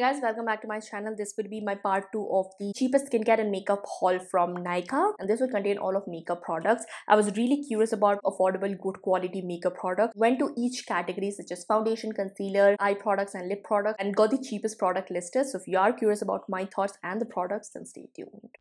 Hey guys, welcome back to my channel. This would be my part 2 of the cheapest skincare and makeup haul from Nykaa, and this will contain all of makeup products. I was really curious about affordable, good quality makeup products. Went to each category such as foundation, concealer, eye products and lip products, and got the cheapest product listed. So if you are curious about my thoughts and the products, then stay tuned.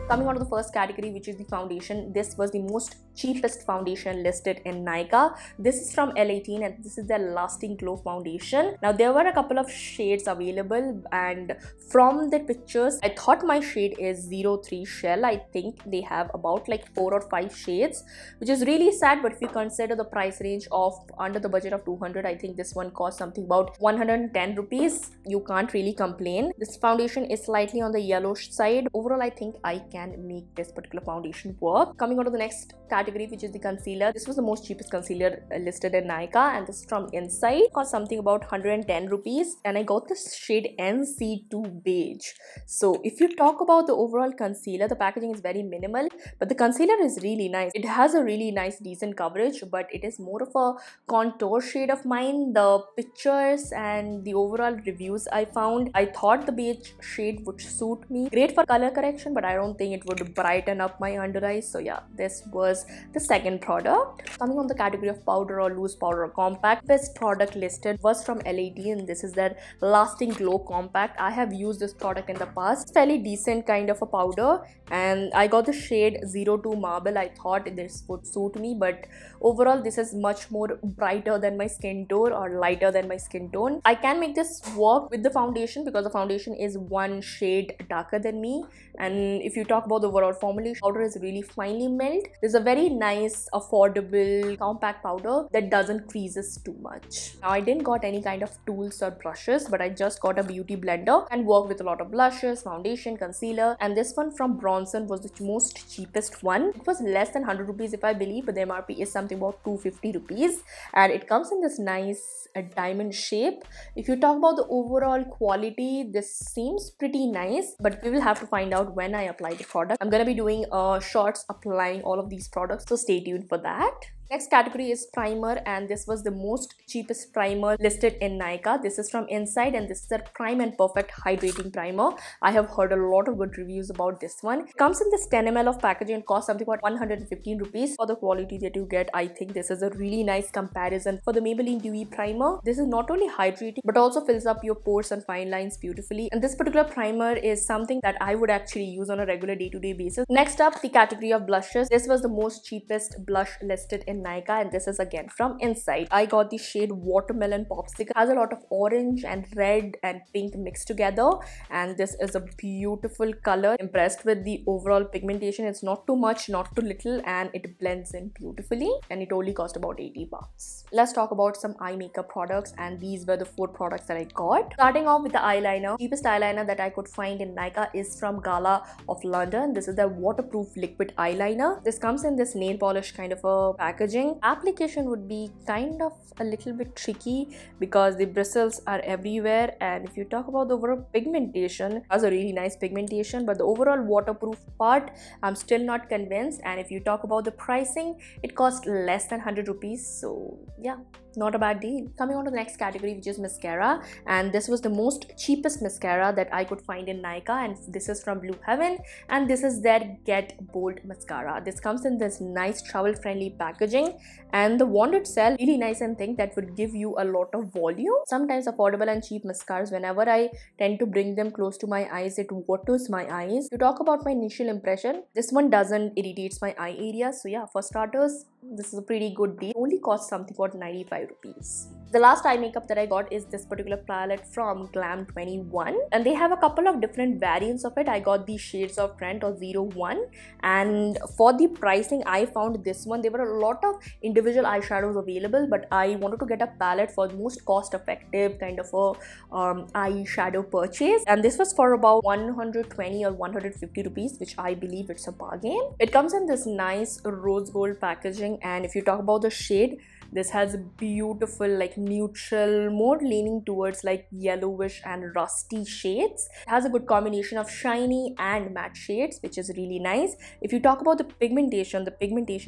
Coming on to the first category, which is the foundation. This was the most cheapest foundation listed in Nykaa. This is from L18 and this is their Lasting Glow foundation. Now there were a couple of shades available, and from the pictures I thought my shade is 03 Shell. I think they have about like 4 or 5 shades, which is really sad, but if you consider the price range of under the budget of 200, I think this one cost something about 110 rupees. You can't really complain. This foundation is slightly on the yellowish side. Overall, I think I can make this particular foundation work. Coming on to the next category, which is the concealer. This was the most cheapest concealer listed in Nykaa, and this is from Inside. It cost something about 110 rupees, and I got this shade NC2 Beige. So if you talk about the overall concealer, the packaging is very minimal, but the concealer is really nice. It has a really nice decent coverage, but it is more of a contour shade of mine. The pictures and the overall reviews I found, I thought the beige shade would suit me. Great for color correction, but I don't think it would brighten up my under eyes. So yeah, this was the second product. Coming on the category of powder or loose powder or compact, best product listed was from L18, and this is their Lasting Glow compact. I have used this product in the past. It's fairly decent kind of a powder, and I got the shade 02 Marble. I thought this would suit me, but overall this is much more brighter than my skin tone or lighter than my skin tone. I can make this work with the foundation because the foundation is one shade darker than me, and if you talk about the overall formulation, powder is really finely milled. There's a very nice affordable compact powder that doesn't creases too much. Now I didn't got any kind of tools or brushes, but I just got a beauty blender and worked with a lot of blushes, foundation, concealer, and this one from Bronson was the most cheapest one. It was less than 100 rupees if I believe, but the MRP is something about 250 rupees, and it comes in this nice diamond shape. If you talk about the overall quality, this seems pretty nice, but we will have to find out when I apply the product. I'm gonna be doing shorts applying all of these products, so stay tuned for that. Next category is primer, and this was the most cheapest primer listed in Nykaa. This is from Inside, and this is their Prime and Perfect Hydrating Primer. I have heard a lot of good reviews about this one. It comes in this 10 ml of packaging and costs something about 115 rupees. For the quality that you get, I think this is a really nice comparison for the Maybelline Dewy Primer. This is not only hydrating but also fills up your pores and fine lines beautifully, and this particular primer is something that I would actually use on a regular day-to-day basis. Next up, the category of blushes. This was the most cheapest blush listed in Nykaa, and this is again from Inside. I got the shade Watermelon Popsicle. It has a lot of orange and red and pink mixed together, and this is a beautiful color. Impressed with the overall pigmentation. It's not too much, not too little, and it blends in beautifully, and it only cost about 80 bucks. Let's talk about some eye makeup products, and these were the 4 products that I got. Starting off with the eyeliner. Cheapest eyeliner that I could find in Nykaa is from Gala of London. This is the waterproof liquid eyeliner. This comes in this nail polish kind of a packaging. Application would be kind of a little bit tricky because the bristles are everywhere, and if you talk about the overall pigmentation, it has a really nice pigmentation, but the overall waterproof part, I'm still not convinced. And if you talk about the pricing, it costs less than 100 rupees, so yeah, not a bad deal. Coming on to the next category, which is mascara, and this was the most cheapest mascara that I could find in Nykaa, and this is from Blue Heaven, and this is their Get Bold mascara. This comes in this nice travel friendly packaging, and the wand itself really nice and thick that would give you a lot of volume. Sometimes affordable and cheap mascaras, whenever I tend to bring them close to my eyes, it waters my eyes. To talk about my initial impression, this one doesn't irritates my eye area, so yeah, for starters, this is a pretty good deal. It only costs something about 95 rupees. The last eye makeup that I got is this particular palette from Glam 21, and they have a couple of different variants of it. I got the shades of Trent or 01, and for the pricing I found this one, there were a lot of individual eyeshadows available, but I wanted to get a palette for the most cost effective kind of a eyeshadow purchase, and this was for about 120 or 150 rupees, which I believe it's a bargain. It comes in this nice rose gold packaging, and if you talk about the shade, this has beautiful like like neutral, more leaning towards like yellowish and rusty shades. It has a good combination of shiny and matte shades, which is really nice. If you talk about the pigmentation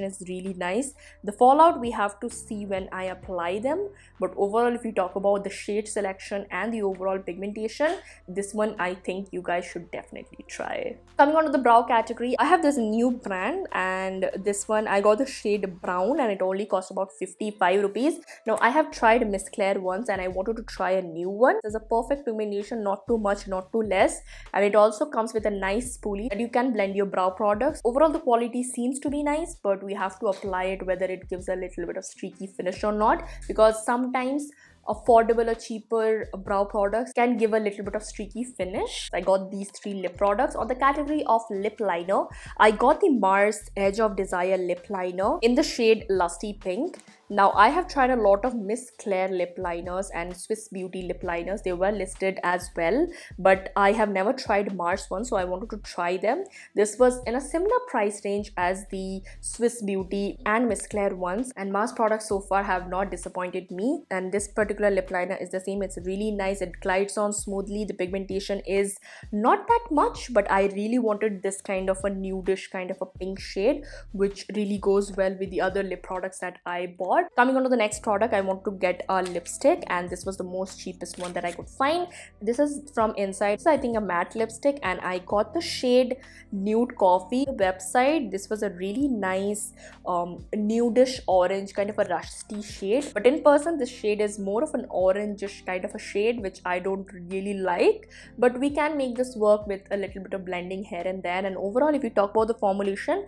is really nice. The fallout we have to see when I apply them, but overall if you talk about the shade selection and the overall pigmentation, this one I think you guys should definitely try. Coming on to the brow category, I have this new brand, and this one I got the shade brown and it only cost about 55 rupees. Now I have tried Miss Claire once and I wanted to try a new one. There's a perfect pigmentation, not too much, not too less, and it also comes with a nice spoolie that you can blend your brow products. Overall the quality seems to be nice, but we have to apply it whether it gives a little bit of streaky finish or not, because sometimes affordable or cheaper brow products can give a little bit of streaky finish. I got these 3 lip products. On the category of lip liner, I got the Mars Edge of Desire lip liner in the shade Lusty Pink. Now I have tried a lot of Miss Claire lip liners and Swiss Beauty lip liners. They were listed as well, but I have never tried Mars one, so I wanted to try them. This was in a similar price range as the Swiss Beauty and Miss Claire ones, and Mars products so far have not disappointed me, and this particular lip liner is the same. It's really nice. It glides on smoothly. The pigmentation is not that much, but I really wanted this kind of a nudish kind of a pink shade, which really goes well with the other lip products that I bought. Coming on to the next product, I want to get a lipstick, and this was the most cheapest one that I could find. This is from Inside. It's I think a matte lipstick, and I got the shade Nude Coffee. The website, this was a really nice nudish orange, kind of a rusty shade, but in person this shade is more of an orangish kind of a shade, which I don't really like, but we can make this work with a little bit of blending here and there. And overall, if you talk about the formulation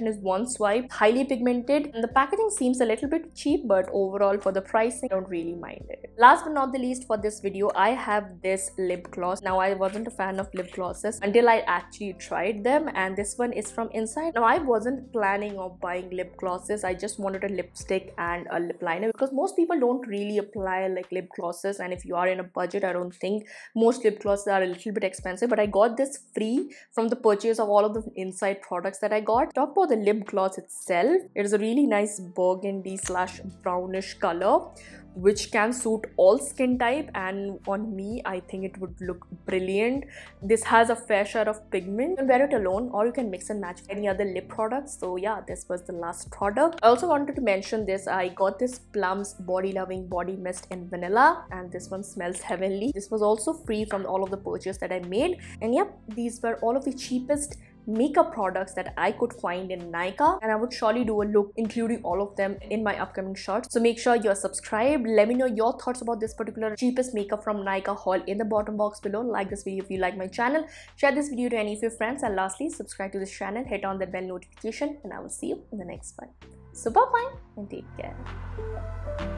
is one swipe, highly pigmented, and the packaging seems a little bit cheap, but overall for the pricing I don't really mind it. Last but not the least, for this video I have this lip gloss. Now I wasn't a fan of lip glosses until I actually tried them, and this one is from Inside. Now I wasn't planning on buying lip glosses. I just wanted a lipstick and a lip liner, because most people don't really apply like lip glosses, and if you are in a budget, I don't think most lip glosses are a little bit expensive. But I got this free from the purchase of all of the Inside products that I got. Talk about the lip gloss itself, it is a really nice burgundy / brownish color, which can suit all skin type, and on me I think it would look brilliant. This has a fair share of pigment. You can wear it alone or you can mix and match any other lip products. So yeah, this was the last product. I also wanted to mention this. I got this Plum's Body Loving Body Mist in vanilla, and this one smells heavenly. This was also free from all of the purchase that I made, and yep, these were all of the cheapest makeup products that I could find in Nykaa, and I would surely do a look including all of them in my upcoming shorts. So make sure you're subscribed. Let me know your thoughts about this particular cheapest makeup from Nykaa haul in the bottom box below. Like this video if you like my channel, share this video to any of your friends, and lastly subscribe to this channel, hit on that bell notification, and I will see you in the next one. So bye bye and take care.